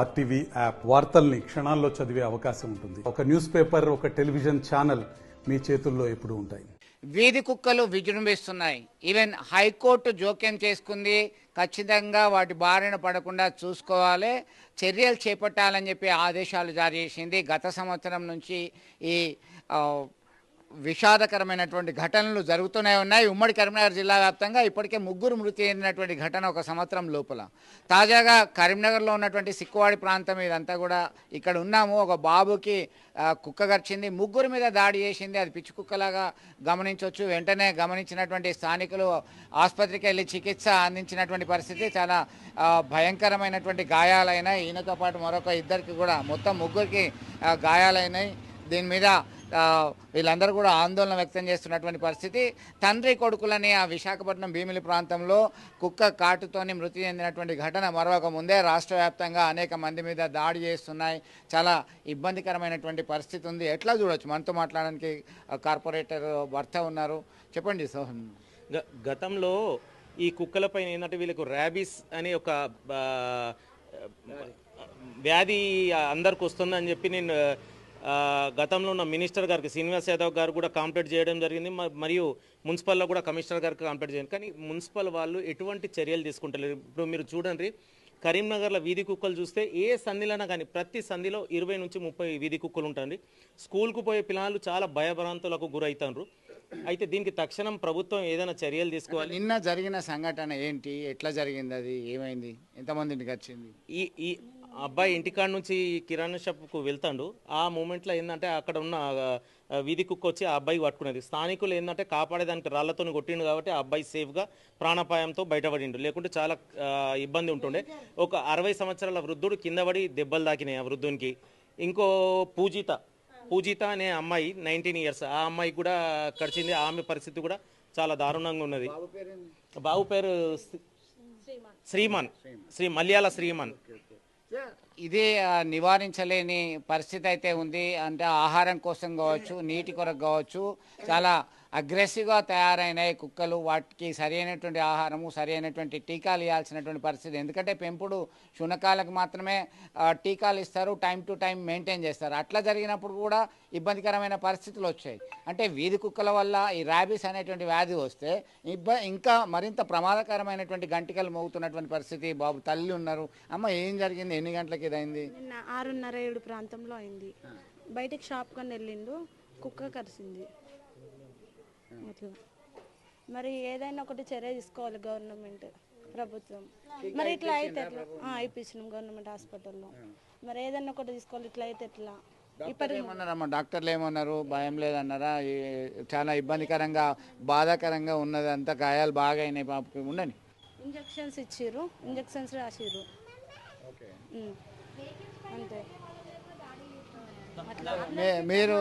RTV app వార్తల్ని క్షణాల్లో చదివే అవకాశం ఉంటుంది. ఒక న్యూస్ పేపర్, ఒక టెలివిజన్ ఛానల్ మీ చేతుల్లో ఎప్పుడూ ఉంటాయి. వీధి కుక్కలు విజృంభిస్తున్నాయి. ఈవెన్ హైకోర్టు జోక్యం చేసుకుంది. ఖచ్చితంగా వాటి బారిన పడకుండా చూసుకోవాలి, చర్యలు చేపట్టాలని చెప్పి ఆదేశాలు జారీ చేసింది. గత సంవత్సరం నుంచి ఈ విషాదకరమైనటువంటి ఘటనలు జరుగుతూనే ఉన్నాయి. ఉమ్మడి కరీంనగర్ జిల్లా వ్యాప్తంగా ఇప్పటికే 3 మృతి చెందినటువంటి ఘటన ఒక సంవత్సరం లోపల. తాజాగా కరీంనగర్లో ఉన్నటువంటి సిక్కువాడి ప్రాంతం ఇదంతా కూడా ఇక్కడ ఉన్నాము. ఒక బాబుకి కుక్క గర్చింది, 3 మీద దాడి చేసింది. అది పిచ్చి కుక్కలాగా గమనించవచ్చు. వెంటనే గమనించినటువంటి స్థానికులు ఆసుపత్రికి వెళ్ళి చికిత్స అందించినటువంటి పరిస్థితి. చాలా భయంకరమైనటువంటి గాయాలైనాయి. ఈయనతో పాటు మరొక ఇద్దరికి కూడా మొత్తం 3కి గాయాలైనాయి. దీని మీద వీళ్ళందరూ కూడా ఆందోళన వ్యక్తం చేస్తున్నటువంటి పరిస్థితి. తండ్రి కొడుకులని ఆ విశాఖపట్నం భీమిలి ప్రాంతంలో కుక్క కాటుతోని మృతి చెందినటువంటి ఘటన మరొక ముందే రాష్ట్ర వ్యాప్తంగా అనేక మంది మీద దాడి చేస్తున్నాయి. చాలా ఇబ్బందికరమైనటువంటి పరిస్థితి ఉంది. ఎట్లా చూడొచ్చు? మనతో మాట్లాడడానికి కార్పొరేటర్ భర్త ఉన్నారు. చెప్పండి సోహన్. గతంలో ఈ కుక్కలపైన ఏంటంటే వీళ్ళకు ర్యాబీస్ అనే ఒక వ్యాధి అందరికి వస్తుందని చెప్పి నేను గతంలో ఉన్న మినిస్టర్ గారికి శ్రీనివాస్ యాదవ్ గారు కూడా కంప్లైంట్ చేయడం జరిగింది. మరియు మున్సిపల్లో కూడా కమిషనర్ గారికి కంప్లైంట్ చేయండి. కానీ మున్సిపల్ వాళ్ళు ఎటువంటి చర్యలు తీసుకుంటలేరు. ఇప్పుడు మీరు చూడండి, కరీంనగర్లో వీధి కుక్కలు చూస్తే ఏ సంధిలోనా కానీ ప్రతి సంధిలో 20 నుంచి 30 వీధి కుక్కలు ఉంటాయండి. స్కూల్కు పోయే పిల్లలు చాలా భయభ్రాంతులకు గురవుతారు. అయితే దీనికి తక్షణం ప్రభుత్వం ఏదైనా చర్యలు తీసుకోవాలి. నిన్న జరిగిన సంఘటన ఏంటి? ఎట్లా జరిగింది? అది ఏమైంది? ఎంతమంది ఇంటికి వచ్చింది? ఈ అబ్బాయి ఇంటికాడ నుంచి కిరాణా షాప్కు వెళ్తాడు. ఆ మూమెంట్లో ఏంటంటే అక్కడ ఉన్న వీధి కుక్క వచ్చి ఆ అబ్బాయి పట్టుకునేది. స్థానికులు ఏంటంటే కాపాడేదానికి రాళ్లతో కొట్టిండు కాబట్టి ఆ అబ్బాయి సేఫ్గా ప్రాణాపాయంతో బయటపడిండు. లేకుంటే చాలా ఇబ్బంది ఉంటుండే. ఒక 60 సంవత్సరాల వృద్ధుడు కింద పడి దెబ్బలు తాకినాయి ఆ వృద్ధునికి. ఇంకో పూజిత అనే అమ్మాయి 19 ఇయర్స్, ఆ అమ్మాయి కూడా కరిచింది. ఆమె పరిస్థితి కూడా చాలా దారుణంగా ఉన్నది. బాబు పేరు శ్రీమాన్, మల్యాల శ్రీమాన్. ఇదే నివారించలేని పరిస్థితి అయితే ఉంది. అంటే ఆహారం కోసం కావచ్చు, నీటి కొరకు కావచ్చు, చాలా అగ్రెసివ్గా తయారైనాయి కుక్కలు. వాటికి సరైనటువంటి ఆహారము, సరైనటువంటి టీకాలు ఇవ్వాల్సినటువంటి పరిస్థితి. ఎందుకంటే పెంపుడు శునకాలకు మాత్రమే టీకాలు ఇస్తారు, టైం టు టైం మెయింటైన్ చేస్తారు. అట్లా జరిగినప్పుడు కూడా ఇబ్బందికరమైన పరిస్థితులు వచ్చాయి. అంటే వీధి కుక్కల వల్ల ఈ ర్యాబీస్ అనేటువంటి వ్యాధి వస్తే ఇంకా మరింత ప్రమాదకరమైనటువంటి గంటికలు మోగుతున్నటువంటి పరిస్థితి. బాబు తల్లి ఉన్నారు. అమ్మ, ఏం జరిగింది? ఎన్ని గంటలకి ఇదైంది? 6:30-7 ప్రాంతంలో అయింది. బయటకు షాప్ కన్నా వెళ్ళిండు, కుక్క కరిసింది. అట్లా మరి ఏదైనా ఒకటి చర్య తీసుకోవాలి గవర్నమెంట్, ప్రభుత్వం. మరి ఇట్లా అయితే ఎట్లా? అయిపోయినాం గవర్నమెంట్ హాస్పిటల్లో. మరి ఏదైనా ఒకటి తీసుకోవాలి. ఇట్లా అయితే ఎట్లా? ఏమన్నారమ్మా డాక్టర్లు? ఏమన్నారు? భయం లేదన్నారా? చాలా ఇబ్బందికరంగా, బాధాకరంగా ఉన్నది. అంతా గాయాలు బాగా అయినాయి పాపకి. ఉండని ఇంజక్షన్స్ ఇచ్చిర్రు, ఇంజక్షన్స్ రాసిర్రు అంతే. మీరు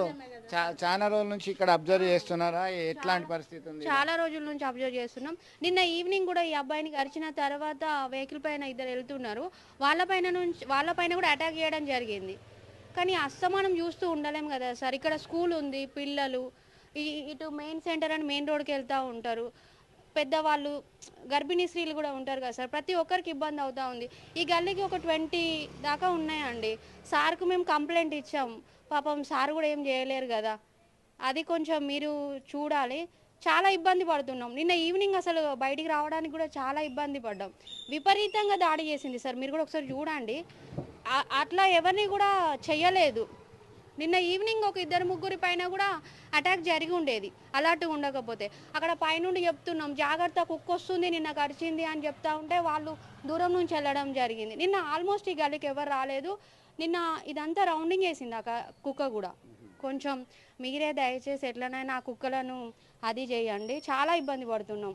చాలా రోజుల నుంచి ఇక్కడ అబ్జర్వ్ చేస్తున్నారా? ఎట్లాంటి పరిస్థితి ఉంది? చాలా రోజుల నుంచి అబ్జర్వ్ చేస్తున్నాం. నిన్న ఈవినింగ్ కూడా ఈ అబ్బాయిని అరిచిన తర్వాత వెహికల్ పైన ఇద్దరు వెళ్తున్నారు. వాళ్ళపైన కూడా అటాక్ చేయడం జరిగింది. కానీ అస్తమానం చూస్తూ ఉండలేం కదా సార్. ఇక్కడ స్కూల్ ఉంది, పిల్లలు ఇటు మెయిన్ సెంటర్ అని మెయిన్ రోడ్కి వెళ్తూ ఉంటారు. పెద్దవాళ్ళు, గర్భిణీ స్త్రీలు కూడా ఉంటారు కదా సార్. ప్రతి ఒక్కరికి ఇబ్బంది అవుతూ ఉంది. ఈ గల్లీకి ఒక 20 దాకా ఉన్నాయండి. సార్కు మేము కంప్లైంట్ ఇచ్చాం. పాపం సార్ కూడా ఏం చేయలేరు కదా. అది కొంచెం మీరు చూడాలి. చాలా ఇబ్బంది పడుతున్నాం. నిన్న ఈవినింగ్ అసలు బయటికి రావడానికి కూడా చాలా ఇబ్బంది పడ్డాం. విపరీతంగా దాడి చేసింది సార్. మీరు కూడా ఒకసారి చూడండి. అట్లా ఎవరిని కూడా చెయ్యలేదు. నిన్న ఈవినింగ్ ఒక 2-3 పైన కూడా అటాక్ జరిగి ఉండేది, అలర్ట్ ఉండకపోతే. అక్కడ పైనుండి చెప్తున్నాం, జాగ్రత్త కుక్క వస్తుంది, నిన్న కరిచింది అని చెప్తా ఉంటే వాళ్ళు దూరం నుంచి వెళ్ళడం జరిగింది. నిన్న ఆల్మోస్ట్ ఈ గల్లీకి ఎవరు రాలేదు. నిన్న ఇదంతా రౌండింగ్ వేసింది ఆ కుక్క కూడా. కొంచెం మీరే దయచేసి ఎట్లనైనా ఆ కుక్కలను అది చేయండి. చాలా ఇబ్బంది పడుతున్నాం.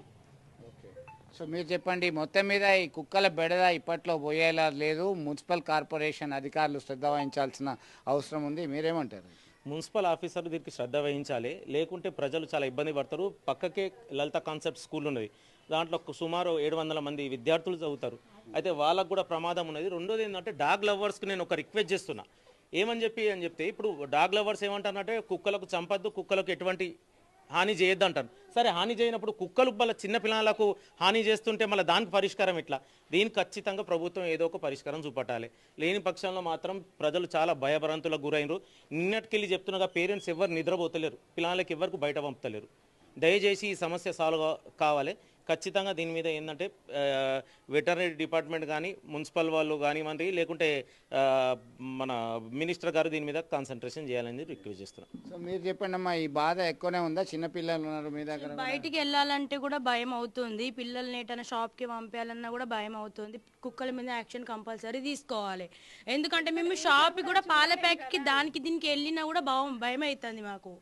సో మీరు చెప్పండి, మొత్తం మీద ఈ కుక్కల బెడద ఇప్పట్లో పోయేలా లేదు. మున్సిపల్ కార్పొరేషన్ అధికారులు శ్రద్ధ వహించాల్సిన అవసరం ఉంది. మీరేమంటారు? మున్సిపల్ ఆఫీసర్లు దీనికి శ్రద్ధ వహించాలి, లేకుంటే ప్రజలు చాలా ఇబ్బంది పడతారు. పక్కకే లలిత కాన్సెప్ట్ స్కూల్ ఉన్నది. దాంట్లో సుమారు 700 మంది విద్యార్థులు చదువుతారు. అయితే వాళ్ళకు కూడా ప్రమాదం ఉన్నది. రెండోది ఏంటంటే డాగ్ లవర్స్కి నేను ఒక రిక్వెస్ట్ చేస్తున్నా. ఏమని చెప్తే ఇప్పుడు డాగ్ లవర్స్ ఏమంటారంటే కుక్కలకు చంపద్దు, కుక్కలకు ఎటువంటి హాని చేయొద్దు అంటారు. సరే హాని చేయనప్పుడు కుక్కలు మళ్ళీ చిన్న పిల్లలకు హాని చేస్తుంటే మళ్ళీ దానికి పరిష్కారం ఎట్లా? దీనికి ఖచ్చితంగా ప్రభుత్వం ఏదో ఒక పరిష్కారం చూపట్టాలి. లేని పక్షంలో మాత్రం ప్రజలు చాలా భయభ్రాంతులకు గురైనరు. నిన్నటికెళ్ళి చెప్తున్నాగా పేరెంట్స్ ఎవరు నిద్రపోతలేరు, పిల్లలకి ఎవరికి బయట పంపుతలేరు. దయచేసి ఈ సమస్య సాల్వ్ కావాలి. ఖచ్చితంగా దీని మీద ఏంటంటే వెటర్నరీ డిపార్ట్మెంట్ కానీ మున్సిపల్ వాళ్ళు కానివ్వండి, లేకుంటే మన మినిస్టర్ గారు దీని మీద కాన్సన్ట్రేషన్ చేయాలని రిక్వెస్ట్ చేస్తున్నాం. సో మీరు చెప్పండి అమ్మా, ఈ బాధ ఎక్కువనే ఉందా? చిన్నపిల్లలు ఉన్నారు మీ దగ్గర, బయటికి వెళ్ళాలంటే కూడా భయం అవుతుంది. పిల్లల్ని ఏటైనా షాప్కి పంపించాలన్నా కూడా భయం అవుతుంది. కుక్కల మీద యాక్షన్ కంపల్సరీ తీసుకోవాలి. ఎందుకంటే మేము షాప్కి కూడా పాల ప్యాక్కి దానికి దీనికి వెళ్ళినా కూడా భయం అవుతుంది మాకు.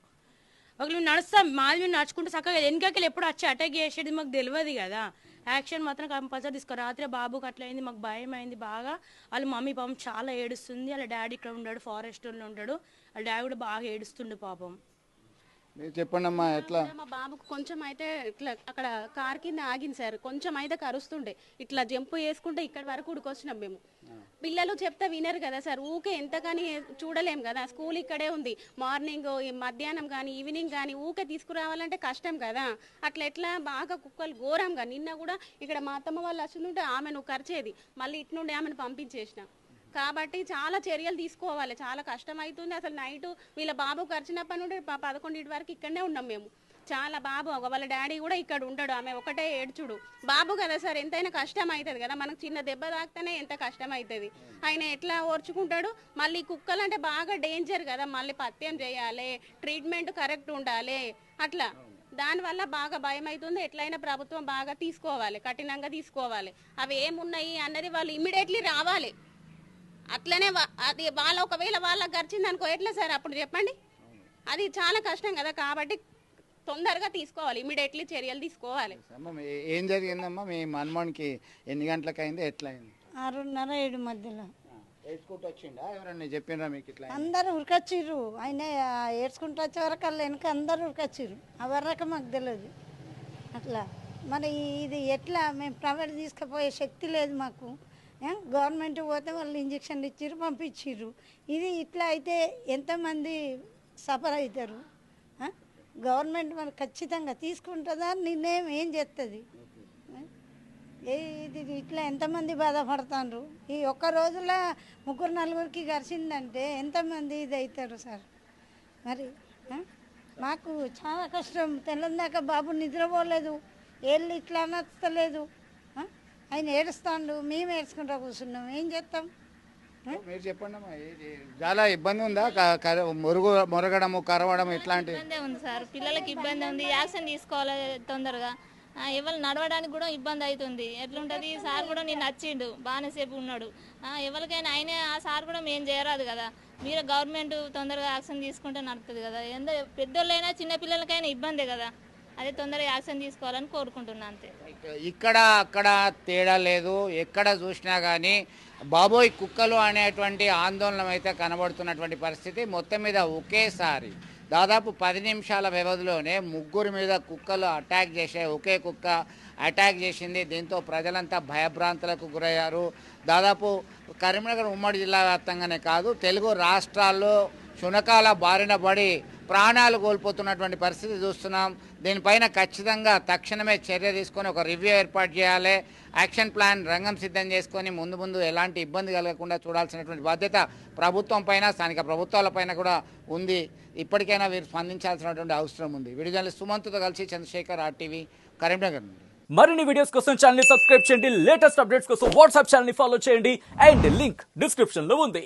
ఒకళ్ళు మేము నడుస్తాం, మాది మేము నడుచుకుంటే చక్కగా వెనకకి ఎప్పుడు వచ్చి అటాక్ చేసేది మాకు తెలియదు కదా. యాక్షన్ మాత్రం కంపల్సరీ తీసుకో. రాత్రి బాబుకి అట్లా అయింది, మాకు భయం అయింది బాగా. వాళ్ళ మమ్మీ పాపం చాలా ఏడుస్తుంది. వాళ్ళ డాడీ ఇక్కడ ఉన్నాడు, ఫారెస్ట్లో ఉంటాడు. వాళ్ళ డాడీ కూడా బాగా ఏడుస్తుండే పాపం. మీరు చెప్పండి అమ్మా ఎట్లా? మా బాబుకు కొంచెం అయితే ఇట్లా అక్కడ కార్ కింద ఆగింది సార్, కొంచెం అయితే కరుస్తుండే, ఇట్లా జంపు వేసుకుంటే ఇక్కడ వరకు ఉడికొచ్చినాం మేము. పిల్లలు చెప్తే వినరు కదా సార్, ఊకే ఎంత కానీ చూడలేం కదా. స్కూల్ ఇక్కడే ఉంది, మార్నింగ్ మధ్యాహ్నం కానీ ఈవినింగ్ కానీ ఊకే తీసుకురావాలంటే కష్టం కదా. అట్లా ఎట్లా బాగా కుక్కలు ఘోరంగా. నిన్న కూడా ఇక్కడ మా అత్తమ్మ వాళ్ళు వస్తుంటే ఆమెను కరిచేది, మళ్ళీ ఇటు నుండి ఆమెను పంపించేసిన. కాబట్టి చాలా చర్యలు తీసుకోవాలి, చాలా కష్టం అవుతుంది. అసలు నైట్ వీళ్ళ బాబు ఖర్చినప్పటి నుండి 11 వరకు ఇక్కడనే ఉన్నాం మేము. చాలా బాబు వాళ్ళ డాడీ కూడా ఇక్కడ ఉంటాడు, ఆమె ఒకటే ఏడ్చుడు. బాబు కదా సార్, ఎంతైనా కష్టం అవుతుంది కదా, మనకు చిన్న దెబ్బ తాకితేనే ఎంత కష్టం అవుతుంది. ఆయన ఎట్లా ఓర్చుకుంటాడు. మళ్ళీ కుక్కలు అంటే బాగా డేంజర్ కదా, మళ్ళీ పత్యం చేయాలి, ట్రీట్మెంట్ కరెక్ట్ ఉండాలి. అట్లా దానివల్ల బాగా భయం అవుతుంది. ఎట్లయినా ప్రభుత్వం బాగా తీసుకోవాలి, కఠినంగా తీసుకోవాలి. అవి ఏమున్నాయి అన్నది వాళ్ళు ఇమ్మీడియట్లీ రావాలి. అట్లనే అది ఒకవేళ వాళ్ళకి గరిచింది అనుకో ఎట్లా సార్ అప్పుడు చెప్పండి, అది చాలా కష్టం కదా. కాబట్టి తొందరగా తీసుకోవాలి, ఇమీడియట్లీ చర్యలు తీసుకోవాలి. ఏం జరిగిందమ్మా మీ మనమోనికి? ఎన్ని గంటలకు అయింది, ఎట్లా అయింది? 6:30 7 మధ్యలో ఏడ్చుకుంటూ వచ్చిండా? ఎవరన్నా చెప్పినరా మీకు ఇట్లా? అందరూ ఉరికొచ్చిర్రు. ఆయన ఏడ్చుకుంటూ వచ్చే వరకు వాళ్ళ వెనక అందరూ ఉరికొచ్చిర్రు. ఆ వరకు మాకు తెలియదు. అట్లా మరి ఇది ఎట్లా? మేము ప్రైవేట్ తీసుకుపోయే శక్తి లేదు మాకు. గవర్నమెంట్ పోతే వాళ్ళు ఇంజక్షన్లు ఇచ్చిర్రు, పంపించిర్రు. ఇది ఇట్లా అయితే ఎంతమంది సఫర్ అవుతారు? గవర్నమెంట్ మరి ఖచ్చితంగా తీసుకుంటుందా, నిర్ణయం ఏం చేస్తుంది? ఇది ఇట్లా ఎంతమంది బాధపడుతున్నారు? ఈ ఒక్క రోజులో 3 4 గరిచిందంటే ఎంతమంది ఇది అవుతారు సార్? మరి మాకు చాలా కష్టం. తెల్లందాకా బాబు నిద్రపోలేదు, ఏళ్ళు ఇట్లా నచ్చలేదు. ఆయన ఏడుస్తాడు, మేము ఏడ్చుకుంటా కూర్చున్నాం, ఏం చేస్తాం? మీరు చెప్పండి అమ్మా, చాలా ఇబ్బంది ఉందా? మొరగడము, కరవడం ఇట్లాంటి ఇబ్బంది ఉంది సార్. పిల్లలకి ఇబ్బంది ఉంది, యాక్షన్ తీసుకోవాలి తొందరగా. ఎవరు నడవడానికి కూడా ఇబ్బంది అవుతుంది. ఎట్లుంటుంది? సార్ కూడా నేను నచ్చిండు, బాగానే సేపు ఉన్నాడు. ఎవరికైనా అయినా ఆ సార్ కూడా మేము చేయరాదు కదా. మీరు గవర్నమెంట్ తొందరగా యాక్షన్ తీసుకుంటే నడుతుంది కదా. పెద్దోళ్ళైనా చిన్నపిల్లలకైనా ఇబ్బందే కదా. అదే తొందరగా యాక్షన్ తీసుకోవాలని కోరుకుంటున్నా అంతే. ఇక్కడ అక్కడ తేడా లేదు, ఎక్కడ చూసినా కానీ బాబోయ్ కుక్కలు అనేటువంటి ఆందోళన అయితే కనబడుతున్నటువంటి పరిస్థితి. మొత్తం మీద ఒకేసారి దాదాపు 10 నిమిషాల వ్యవధిలోనే 3 మీద కుక్కలు అటాక్ చేశాయి. ఒకే కుక్క అటాక్ చేసింది. దీంతో ప్రజలంతా భయభ్రాంతులకు గురయ్యారు. దాదాపు కరీంనగర్ ఉమ్మడి జిల్లా వ్యాప్తంగానే కాదు, తెలుగు రాష్ట్రాల్లో శునకాల బారిన పడి ప్రాణాలు కోల్పోతున్నటువంటి పరిస్థితి చూస్తున్నాం. దీనిపైన ఖచ్చితంగా తక్షణమే చర్య తీసుకొని ఒక రివ్యూ ఏర్పాటు చేయాలి. యాక్షన్ ప్లాన్ రంగం సిద్ధం చేసుకొని ముందు ఎలాంటి ఇబ్బంది కలగకుండా చూడాల్సినటువంటి బాధ్యత ప్రభుత్వం పైన, స్థానిక ప్రభుత్వాలపైన కూడా ఉంది. ఇప్పటికైనా వీరు స్పందించాల్సినటువంటి అవసరం ఉంది. వీడియో సుమంత్తో కలిసి చంద్రశేఖర్, RTV, కరీంనగర్ నుండి. మరిన్ని వీడియోస్ కోసం ఛానల్ ని సబ్స్క్రైబ్ చేయండి. లేటెస్ట్ అప్డేట్స్ కోసం వాట్సాప్ ఛానల్ ని ఫాలో చేయండి. అండ్ లింక్ డిస్క్రిప్షన్ లో ఉంది.